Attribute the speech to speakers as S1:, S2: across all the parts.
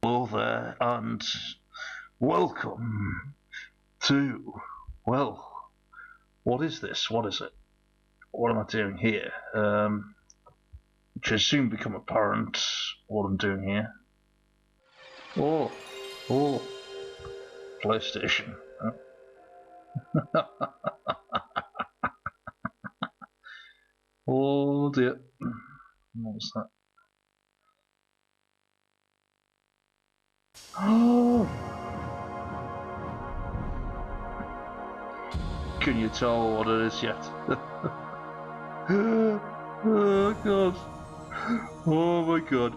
S1: Hello there, and welcome to, well, what is this? What is it? What am I doing here? Which has soon become apparent what I'm doing here. Oh, PlayStation. Oh dear. What was that? Oh! Can you tell what it is yet? Oh god. Oh my god.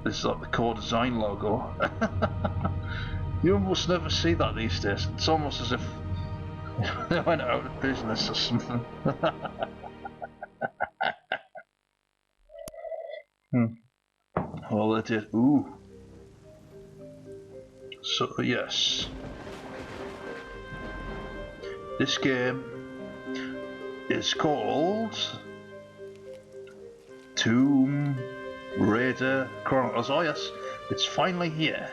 S1: This is like the core design logo. You almost never see that these days. It's almost as if they went out of business or something. Well, they did. Ooh. So, yes. This game is called Tomb Raider Chronicles. Oh yes, it's finally here.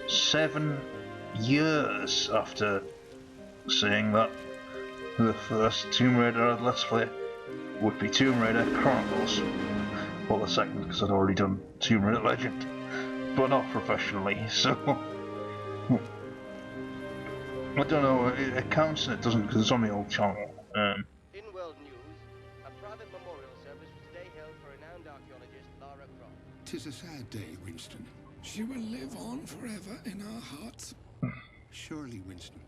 S1: 7 years after saying that the first Tomb Raider Let's Play would be Tomb Raider Chronicles. Well, the second, because I'd already done Tomb Raider Legend, but not professionally, so I don't know, it counts and it doesn't because it's on the old channel.
S2: In world news, a private memorial service was today held for renowned archaeologist Lara Croft.
S3: 'Tis a sad day, Winston. She will live on forever in our hearts. Surely, Winston.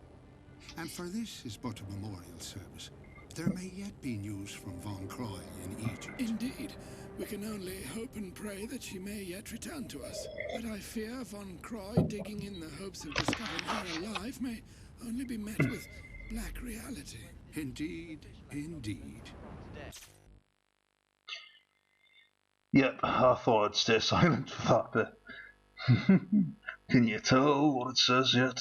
S3: And for this is but a memorial service. There may yet be news from Von Croy in Egypt.
S4: Indeed. We can only hope and pray that she may yet return to us. But I fear Von Croy digging in the hopes of discovering her alive may only be met with black reality.
S3: Indeed, indeed.
S1: Yep, I thought I'd stay silent for that bit. Can you tell what it says yet?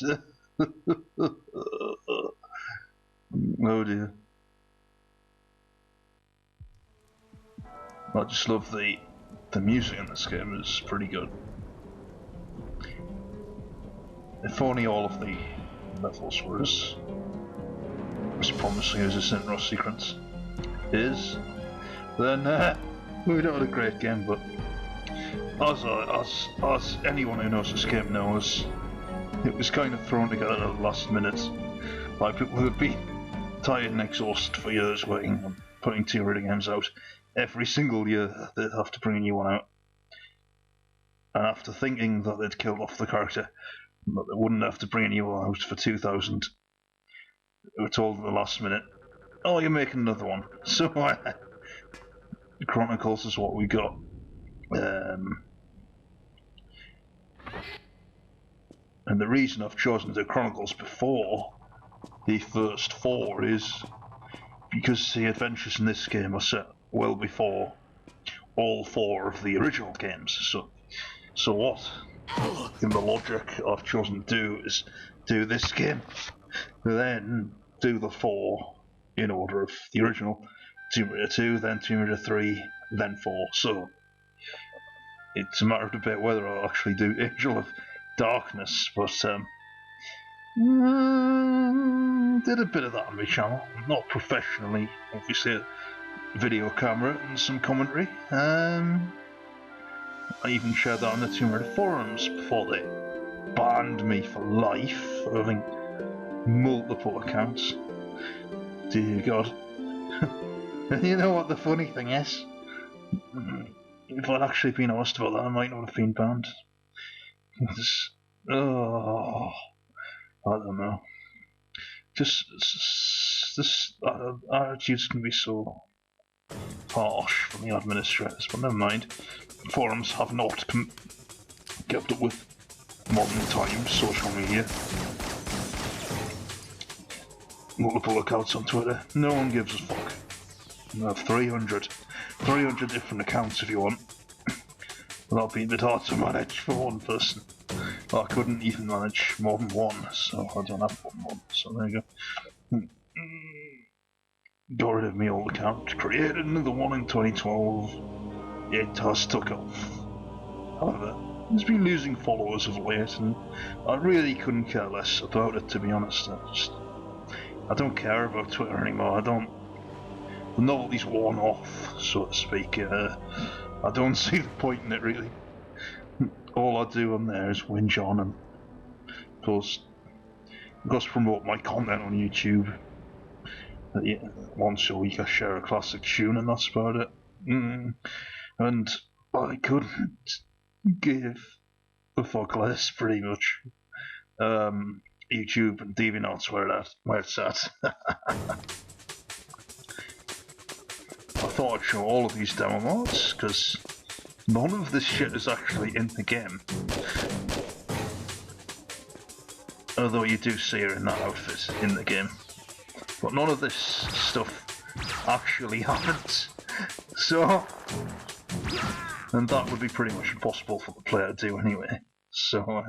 S1: Oh dear. I just love the music in this game, is pretty good. If only all of the levels were as promising as this intro sequence is, then we'd have a great game. But as anyone who knows this game knows, it was kind of thrown together at the last minute by people who had been tired and exhausted for years waiting and putting Tomb Raider games out. Every single year they'd have to bring a new one out, and after thinking that they'd killed off the character, but they wouldn't have to bring a new one out for 2000, they were told at the last minute, oh, you're making another one. So Chronicles is what we got. And the reason I've chosen to do Chronicles before the first 4 is because the adventures in this game are set well before all 4 of the original games. So what, in the logic I've chosen to do, is do this game, then do the 4 in order of the original. Tomb Raider 2, then Tomb Raider 3, then 4. So it's a matter of debate whether I'll actually do Angel of Darkness, but did a bit of that on my channel, not professionally, obviously. Video camera and some commentary. I even shared that on the Tomb Raider forums before they banned me for life for having multiple accounts. Dear God. And you know what the funny thing is? If I'd actually been honest about that, I might not have been banned. Oh, I don't know. Just this attitudes can be so harsh from the administrators, but never mind. Forums have not kept up with modern times, social media. Multiple accounts on Twitter, no one gives a fuck. You have 300 different accounts if you want. That'll be a bit hard to manage for one person. Well, I couldn't even manage more than one, so I don't have one, so there you go. Got rid of my old account, created another one in 2012. it has took off. However, it's been losing followers of late, and I really couldn't care less about it, to be honest. I don't care about Twitter anymore. The novelty's worn off, so to speak. I don't see the point in it, really. All I do on there is whinge on and post, promote my content on YouTube. Once a week I share a classic tune, and that's about it. And I couldn't give a fuck less, pretty much. YouTube and DeviantArt's where it's at. I thought I'd show all of these demo mods, because none of this shit is actually in the game. Although you do see her in that outfit in the game. But none of this stuff actually happens. So, and that would be pretty much impossible for the player to do anyway. So,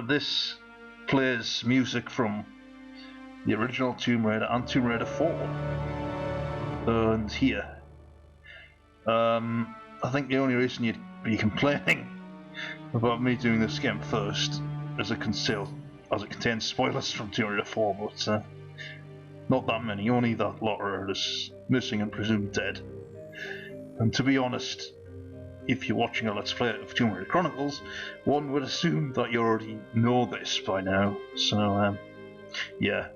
S1: this plays music from the original Tomb Raider and Tomb Raider 4. And here, I think the only reason you'd be complaining about me doing this game first is it contains spoilers from Tomb Raider 4, but not that many, only that Lara is missing and presumed dead. And to be honest, if you're watching a Let's Play of Tomb Raider Chronicles, one would assume that you already know this by now, so yeah.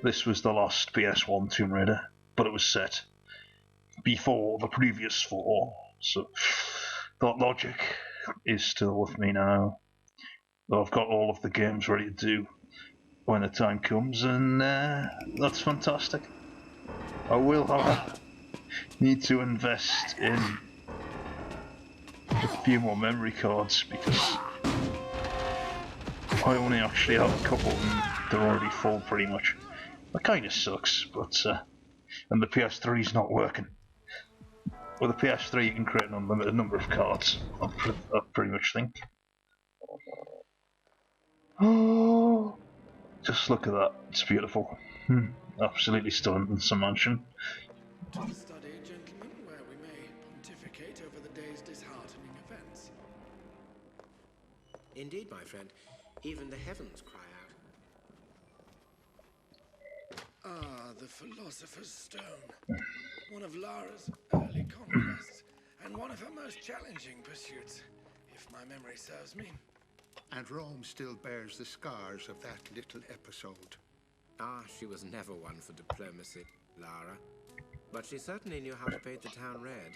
S1: This was the last PS1 Tomb Raider, but it was set before the previous 4, so that logic is still with me now. Though I've got all of the games ready to do when the time comes, and that's fantastic. I will, however, need to invest in a few more memory cards, because I only actually have a couple and they're already full pretty much. That kinda sucks, but and the PS3's not working. With the PS3 you can create an unlimited number of cards, I pretty much think. Oh, just look at that, it's beautiful. Absolutely stunning in some mansion.
S4: To the study, gentlemen, where we may pontificate over the day's disheartening events.
S5: Indeed, my friend, even the heavens cry out.
S4: Ah, the Philosopher's Stone. One of Lara's early conquests, and one of her most challenging pursuits, if my memory serves me.
S3: And Rome still bears the scars of that little episode.
S5: Ah, she was never one for diplomacy, Lara. But she certainly knew how to paint the town red.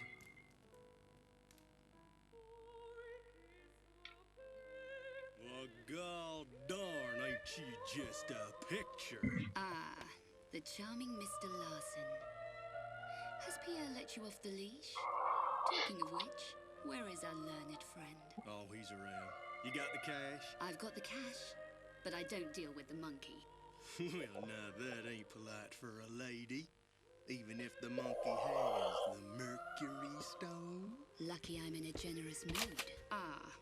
S6: Well, gol darn, ain't she just a picture?
S7: Ah, the charming Mr. Larson. Has Pierre let you off the leash? Talking of which, where is our learned friend?
S6: Oh, he's around. You got the cash?
S7: I've got the cash, but I don't deal with the monkey.
S6: Well, now that ain't polite for a lady. Even if the monkey has the Mercury Stone.
S7: Lucky I'm in a generous mood. Ah,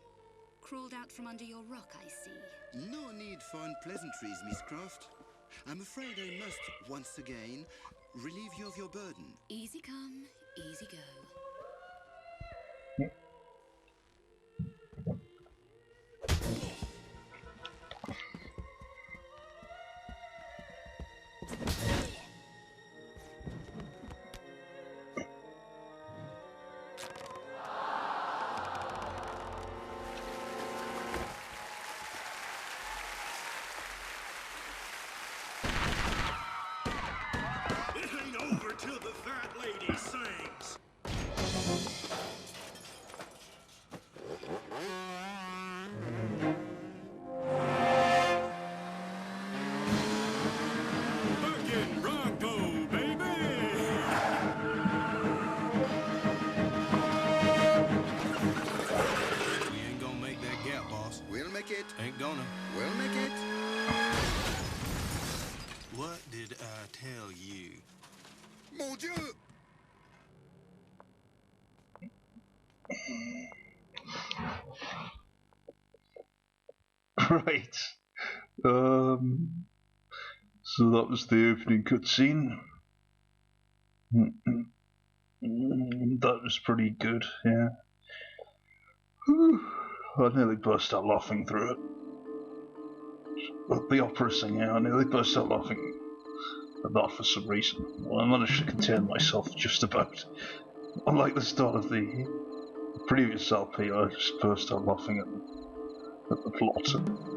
S7: crawled out from under your rock, I see.
S8: No need for unpleasantries, Miss Croft. I'm afraid I must, once again, relieve you of your burden.
S7: Easy come, easy go.
S6: It ain't over till the fat lady sings. Fucking Bronco, baby! We ain't gonna make that gap, boss.
S8: We'll make it.
S6: Ain't gonna.
S8: We'll make it.
S6: What did I tell you?
S8: Mon Dieu!
S1: Right. So that was the opening cutscene. That was pretty good, yeah. I nearly burst out laughing through it. The opera singer, I nearly burst out laughing at that for some reason. Well, I managed to contain myself just about. Unlike the start of the previous LP, I just burst out laughing at the plot.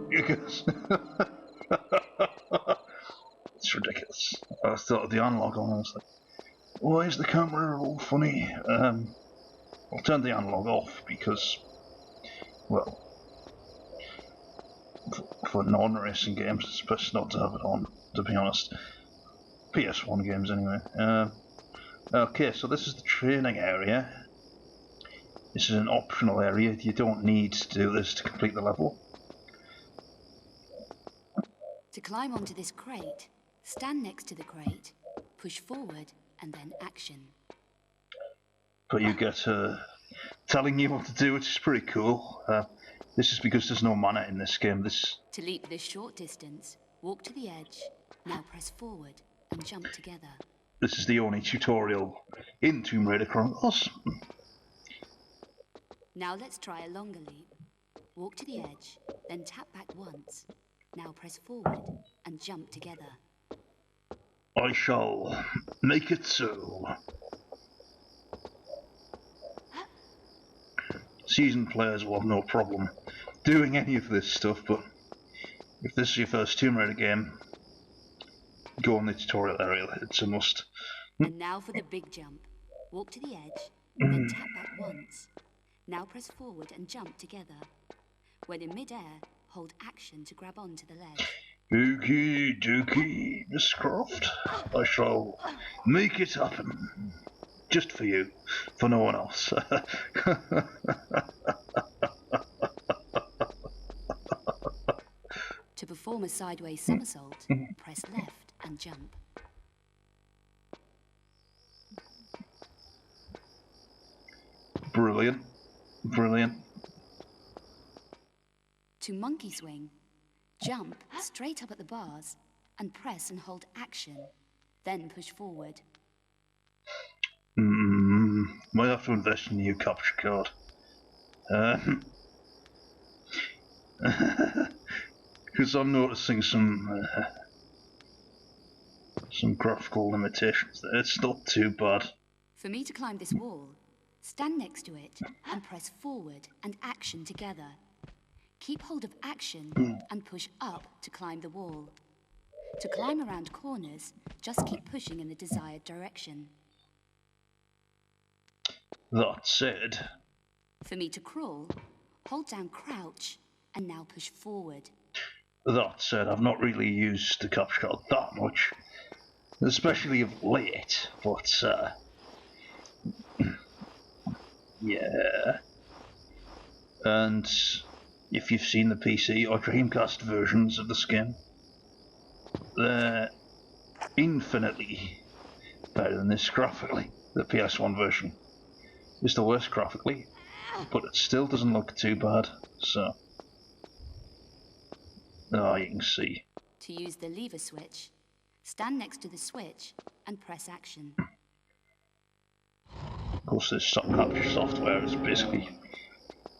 S1: Because it's ridiculous. I started the analog on, I was like, why is the camera all funny? I'll turn the analog off because, well, for non-racing games, it's best not to have it on, to be honest. PS1 games, anyway. Okay, so this is the training area. This is an optional area. You don't need to do this to complete the level.
S7: To climb onto this crate, stand next to the crate, push forward, and then action.
S1: But you get telling you what to do, which is pretty cool. This is because there's no mana in this game.
S7: To leap this short distance, walk to the edge, now press forward and jump together.
S1: This is the only tutorial in Tomb Raider Chronicles.
S7: Now let's try a longer leap. Walk to the edge, then tap back once. Now press forward and jump together.
S1: I shall make it so. Seasoned players will have no problem doing any of this stuff, but if this is your first Tomb Raider game, go on the tutorial area, it's a must.
S7: And now for the big jump. Walk to the edge, then tap back once. Now press forward and jump together. When in mid-air, hold action to grab onto the ledge.
S1: Okie dokie, Miss Croft. I shall make it happen. Just for you, for no one else.
S7: To perform a sideways somersault, press left and jump.
S1: Brilliant. Brilliant.
S7: To monkey swing, jump straight up at the bars and press and hold action, then push forward.
S1: Might have to invest in a new capture card. Because I'm noticing some graphical limitations there. It's not too bad.
S7: For me to climb this wall, stand next to it and press forward and action together. Keep hold of action and push up to climb the wall. To climb around corners, just keep pushing in the desired direction.
S1: That said...
S7: For me to crawl, hold down crouch and now push forward.
S1: That said, I've not really used the capture card that much, especially of late, but yeah. And if you've seen the PC or Dreamcast versions of this game, they're infinitely better than this graphically. The PS1 version is the worst graphically, but it still doesn't look too bad, so... Oh, you can see.
S7: To use the lever switch, stand next to the switch and press action.
S1: Of course, this capture software is basically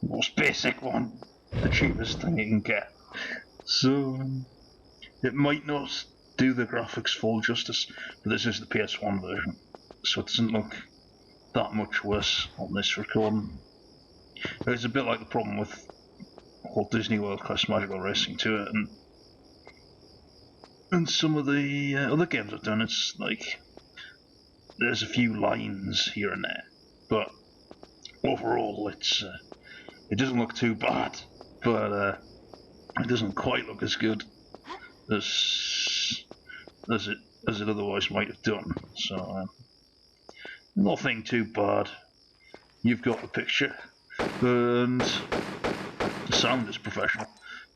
S1: the most basic one, the cheapest thing you can get. So, it might not do the graphics full justice, but this is the PS1 version, so it doesn't look that much worse on this recording. It's a bit like the problem with Walt Disney World Class Magical Racing to it, and some of the other games I've done. It's like there's a few lines here and there, but overall it doesn't look too bad, but it doesn't quite look as good as it otherwise might have done. So nothing too bad. You've got the picture, and the sound is professional.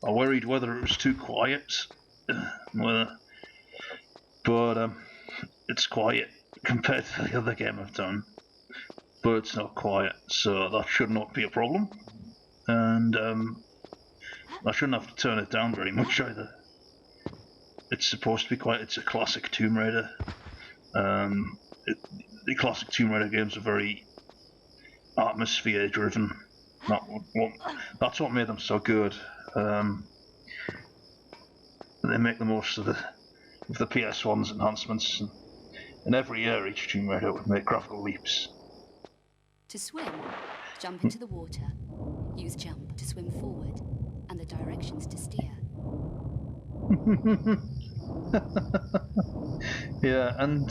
S1: I worried whether it was too quiet, but it's quiet compared to the other game I've done. But it's not quiet, so that should not be a problem. And I shouldn't have to turn it down very much either. It's supposed to be quiet. It's a classic Tomb Raider. the classic Tomb Raider games are very atmosphere driven. That's what made them so good. They make the most of the PS1's enhancements, and in every year each Tomb Raider would make graphical leaps.
S7: To swim, jump into the water, use jump to swim forward, and the directions to steer.
S1: Yeah, and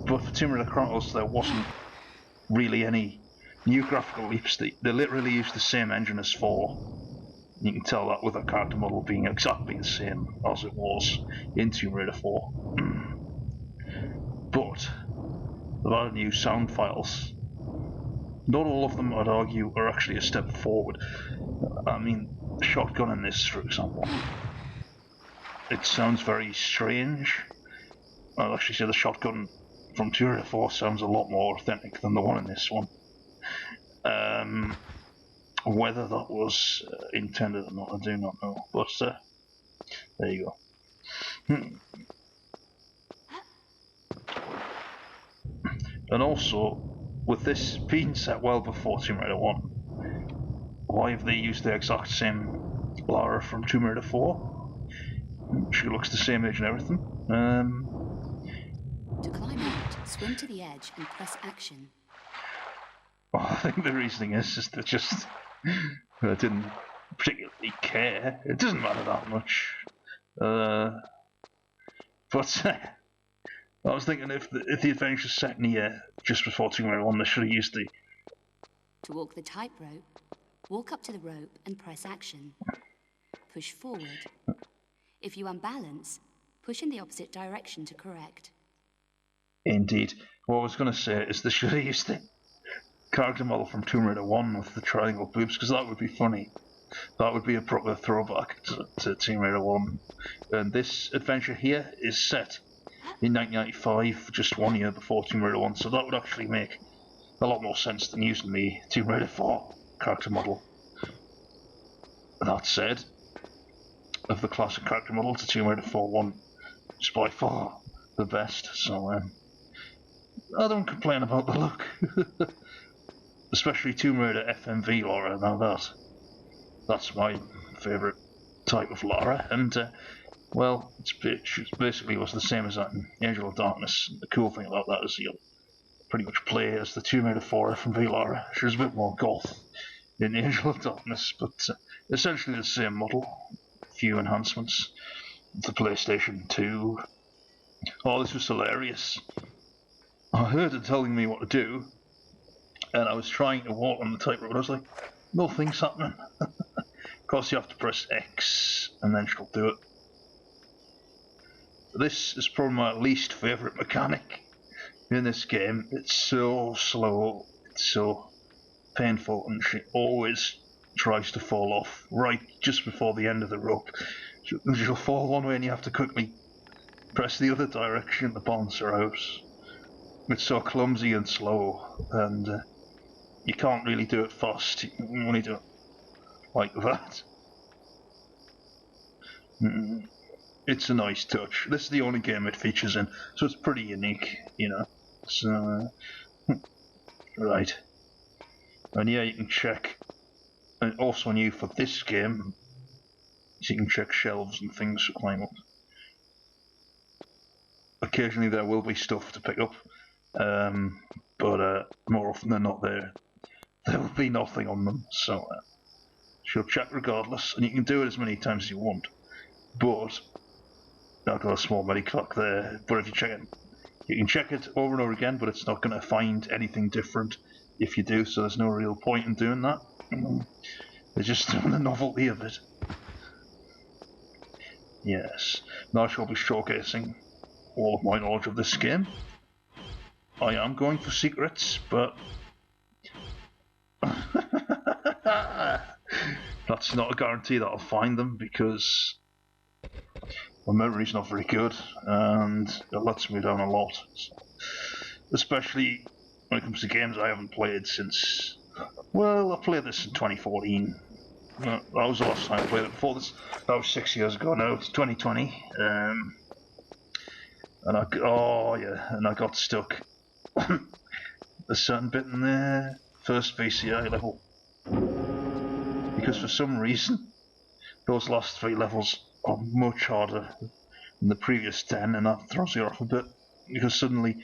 S1: but for Tomb Raider Chronicles there wasn't really any new graphical leaps. They literally used the same engine as 4. You can tell that with the character model being exactly the same as it was in Tomb Raider 4. But there are new sound files. Not all of them, I'd argue, are actually a step forward. I mean, the shotgun in this, for example, it sounds very strange. I'd actually say the shotgun from Tomb Raider 4 sounds a lot more authentic than the one in this one. Whether that was intended or not, I do not know. But there you go. And also, with this being set well before Tomb Raider 1, why have they used the exact same Lara from Tomb Raider 4? She looks the same age and everything.
S7: To climb out, swim to the edge and press action.
S1: Well, I think the reasoning is that just I didn't particularly care. It doesn't matter that much. But I was thinking if the adventure's set near just before Tomb Raider 1, they should have used the...
S7: To walk the tightrope, walk up to the rope and press action. Push forward. If you unbalance, push in the opposite direction to correct.
S1: Indeed. What I was going to say is they should have used the character model from Tomb Raider 1 with the triangle boobs, because that would be funny. That would be a proper throwback to Tomb Raider 1. And this adventure here is set in 1995, just 1 year before Tomb Raider 1, so that would actually make a lot more sense than using the Tomb Raider 4 character model. That said, of the classic character model to Tomb Raider 4 1 is by far the best, so I don't complain about the look. Especially Tomb Raider FMV Lara, now that's my favourite type of Lara, and well, it basically was the same as that in Angel of Darkness. The cool thing about that is you'll pretty much play as the Tomb Raider 4 FMV Lara. She was a bit more goth in Angel of Darkness, but essentially the same model. Few enhancements. The PlayStation 2. Oh, this was hilarious. I heard it telling me what to do, and I was trying to walk on the tightrope, and I was like, nothing's happening. Of course, you have to press X, and then she'll do it. This is probably my least favourite mechanic in this game. It's so slow, it's so painful, and she always tries to fall off right just before the end of the rope. She'll fall one way and you have to quickly press the other direction to balance her out. It's so clumsy and slow, and you can't really do it fast. You can only do it like that. It's a nice touch. This is the only game it features in, so it's pretty unique, you know. So, right. And yeah, you can check. And also new for this game, so you can check shelves and things to climb up. Occasionally there will be stuff to pick up, but more often than not there will be nothing on them, so she'll check regardless, and you can do it as many times as you want. But I've got a small medi-clock there, but if you check it, you can check it over and over again, but it's not going to find anything different if you do, so there's no real point in doing that. They're just doing the novelty of it. Yes. Now I shall be showcasing all of my knowledge of this game. I am going for secrets, but that's not a guarantee that I'll find them, because my memory's not very good and it lets me down a lot. So, especially when it comes to games I haven't played since... Well, I played this in 2014. That was the last time I played it. Before this, that was 6 years ago. Now it's 2020. and I got stuck on a certain bit in the first VCI level because for some reason those last 3 levels are much harder than the previous 10, and that throws you off a bit because suddenly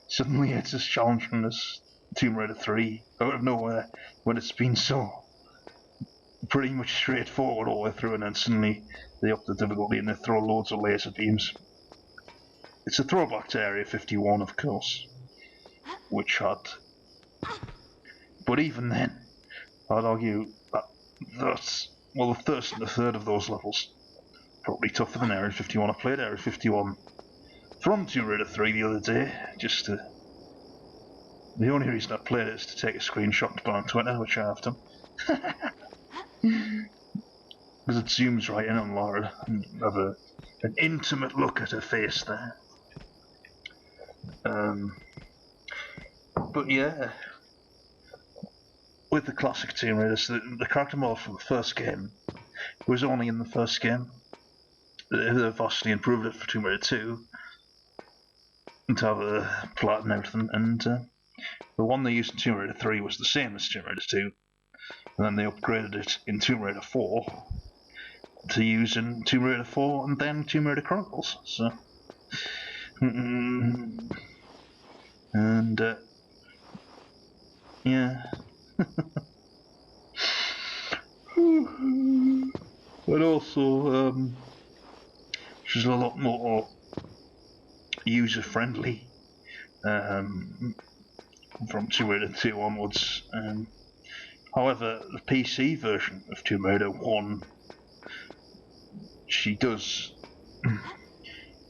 S1: it's as challenging as Tomb Raider 3 out of nowhere when it's been so pretty much straightforward all the way through, and then suddenly they up the difficulty and they throw loads of laser beams. It's a throwback to Area 51, of course, which had... But even then, I'd argue that's... Well, the first and the third of those levels probably tougher than Area 51. I played Area 51 from Tomb Raider 3 the other day, just to... The only reason I played it is to take a screenshot to put on Twitter, which I have done. Because it zooms right in on Lara and have an intimate look at her face there. But yeah, with the classic Tomb Raiders, the character model from the first game was only in the first game. They vastly improved it for Tomb Raider 2 and to have a plot and everything, and the one they used in Tomb Raider 3 was the same as Tomb Raider 2, and then they upgraded it in Tomb Raider 4 to use in Tomb Raider 4 and then Tomb Raider Chronicles. So, and yeah. But also, she's a lot more user-friendly from Tomb Raider 2 onwards. However, the PC version of Tomb Raider 1, she does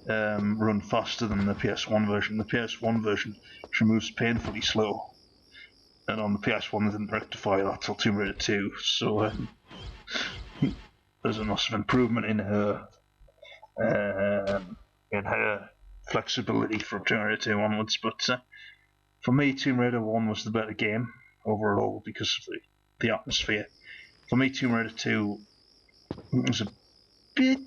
S1: run faster than the PS1 version. The PS1 version, she moves painfully slow, and on the PS1 they didn't rectify that till Tomb Raider 2, so there's a massive improvement in her flexibility from Tomb Raider 2 onwards. But for me, Tomb Raider 1 was the better game overall because of the atmosphere. For me, Tomb Raider 2 was a bit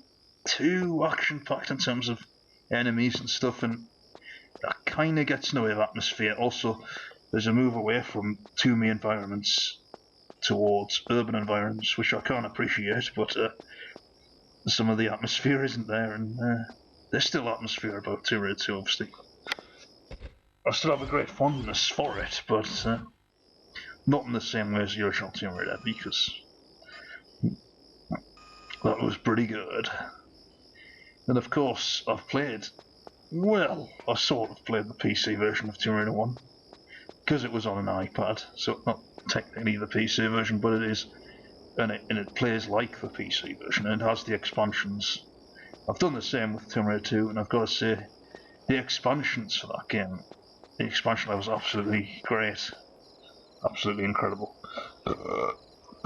S1: too action-packed in terms of enemies and stuff, and that kind of gets in the way of atmosphere. Also, there's a move away from 2D environments towards urban environments, which I can't appreciate, but some of the atmosphere isn't there, and there's still atmosphere about Tomb Raider 2, obviously. I still have a great fondness for it, but not in the same way as the original Tomb Raider, because that was pretty good. And of course, I sort of played the PC version of Tomb Raider 1, because it was on an iPad, so not technically the PC version, but it is, and it plays like the PC version, and it has the expansions. I've done the same with Tomb Raider 2, and I've got to say, the expansions for that game, the expansion level was absolutely great, absolutely incredible.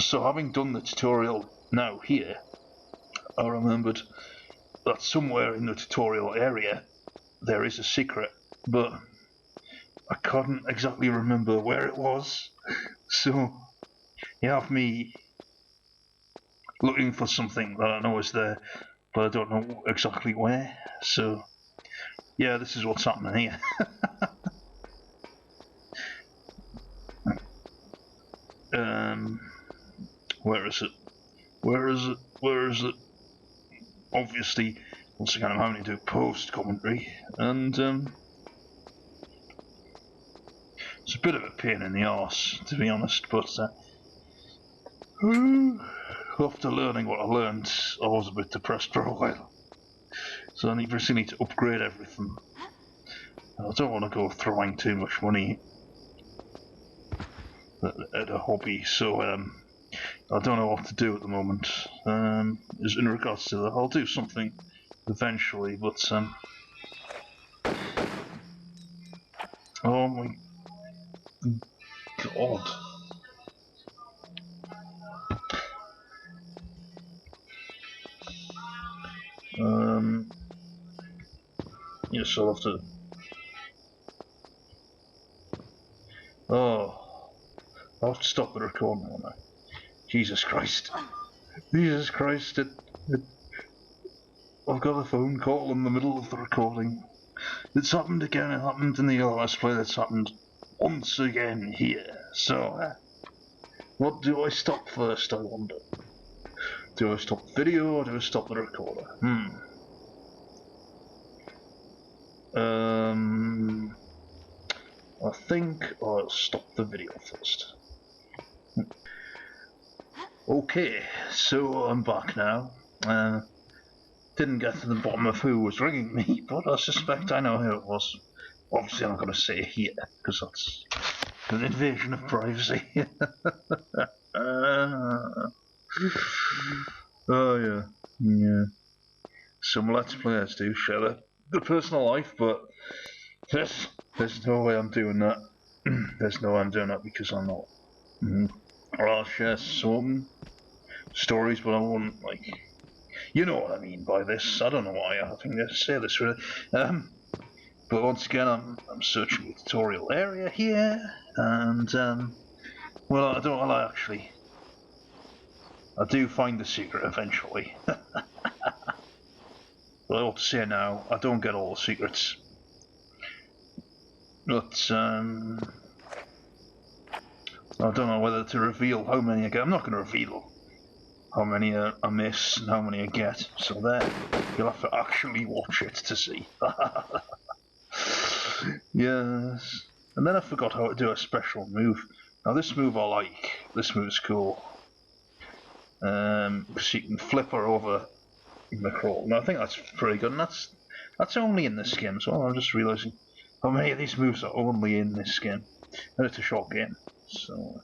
S1: So having done the tutorial now here, I remembered that somewhere in the tutorial area there is a secret, but I couldn't exactly remember where it was, so you have me looking for something that I know is there, but I don't know exactly where, so yeah, this is what's happening here. Where is it? Where is it? Where is it? Obviously, once again, I'm having to do post-commentary, and it's a bit of a pain in the arse, to be honest, but after learning what I learned, I was a bit depressed for a while. So I really need to upgrade everything. I don't want to go throwing too much money at a hobby, so I don't know what to do at the moment. In regards to that, I'll do something eventually, but oh my god. Yes, I'll have to. Oh, I'll have to stop the recording, won't I? Jesus Christ. Jesus Christ, I've got a phone call in the middle of the recording. It's happened again, it happened in the other Let's Play, it's happened once again here. So, what do I stop first, I wonder? Do I stop the video or do I stop the recorder? I think I'll stop the video first. Okay, so I'm back now. Didn't get to the bottom of who was ringing me, but I suspect I know who it was. Obviously I'm not going to say it here, because that's an invasion of privacy. Oh yeah, yeah. Some Let's Players do share their personal life, but there's no way I'm doing that. There's no way I'm doing that because I'm not. I'll share some stories, but I won't, like, you know what I mean by this. I don't know why I think to say this really. But once again, I'm searching the tutorial area here, and well, I do find the secret eventually. But I ought to say now, I don't get all the secrets. But I don't know whether to reveal how many I get. I'm not going to reveal how many I miss and how many I get. So there, you'll have to actually watch it to see. Yes. And then I forgot how to do a special move. Now this move I like. This move's cool. Because you can flip her over in the crawl. And I think that's pretty good. And that's only in this game as well. I'm just realising how many of these moves are only in this game. And it's a short game. So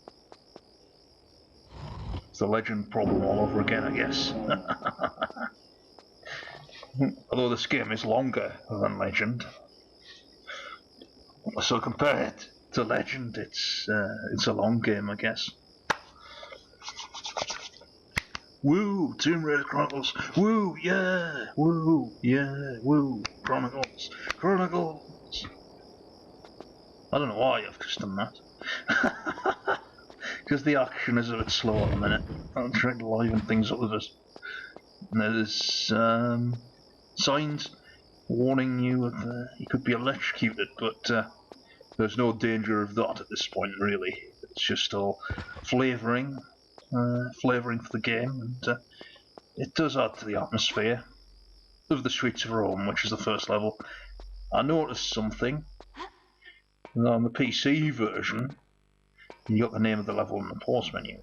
S1: it's the legend problem all over again, I guess. Although this game is longer than Legend. So compare it to Legend, it's a long game, I guess. Woo! Tomb Raider Chronicles! Woo! Yeah! Woo! Yeah! Woo! Chronicles! Chronicles! I don't know why I've just done that. Because the action is a bit slow at the minute. I'm trying to liven things up with it. And there's signs warning you that you could be electrocuted, but there's no danger of that at this point, really. It's just all flavouring for the game, and it does add to the atmosphere of the Streets of Rome, which is the first level. I noticed something. On the PC version, you got the name of the level in the pause menu.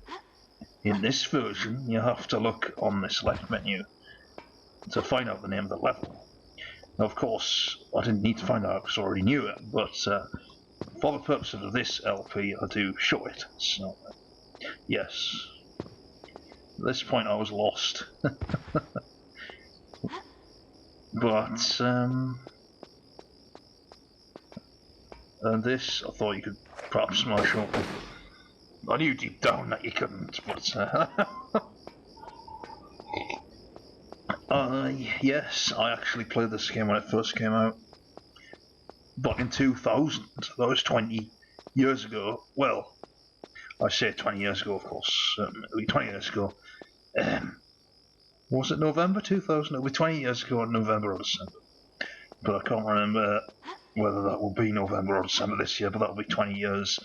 S1: In this version, you have to look on this left menu to find out the name of the level. Now, of course, I didn't need to find out because I already knew it, but for the purposes of this LP, I do show it. So, yes. At this point, I was lost. But, and this, I thought you could perhaps smash up. I knew deep down that you couldn't, but yes, I actually played this game when it first came out. Back in 2000, that was 20 years ago. Well, I say 20 years ago, of course, it'll be 20 years ago. Was it November 2000? It'll be 20 years ago in November or December. But I can't remember whether that will be November or December this year, but that'll be 20 years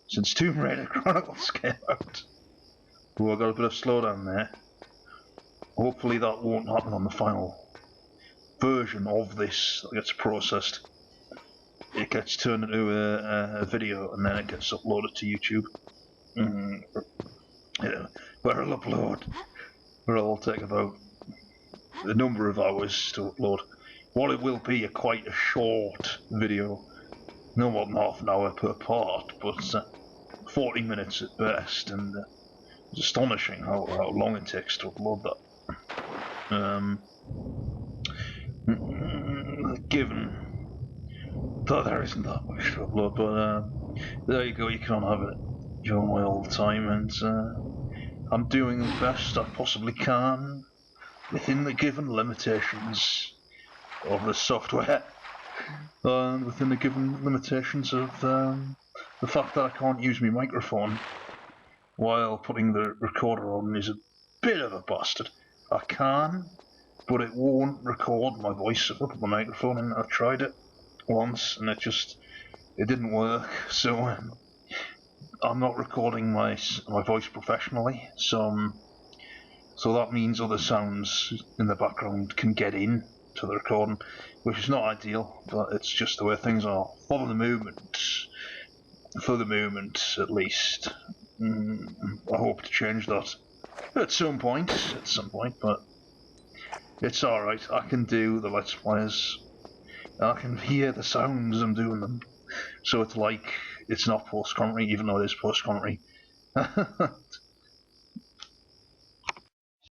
S1: since Tomb Raider Chronicles came out. Oh, I got a bit of slowdown there. Hopefully that won't happen on the final version of this that gets processed. It gets turned into a video and then it gets uploaded to YouTube. Yeah, where it'll upload. Where it'll take about a number of hours to upload. What it will be quite a short video. No more than half an hour per part, but 40 minutes at best, and it's astonishing how long it takes to upload that. Given that there isn't that much to upload, but there you go, you can't have it during my old time, and I'm doing the best I possibly can within the given limitations of the software, and within the given limitations of the fact that I can't use my microphone while putting the recorder on is a bit of a bastard. I can, but it won't record my voice if I put my microphone in. I've tried it, once, and it didn't work. So I'm not recording my voice professionally. So that means other sounds in the background can get in to the recording, which is not ideal, but it's just the way things are for the moment. For the moment, at least. I hope to change that at some point, but it's alright. I can do the Let's Players. I can hear the sounds I'm doing them. So it's like it's not post-commentary, even though it is post-commentary.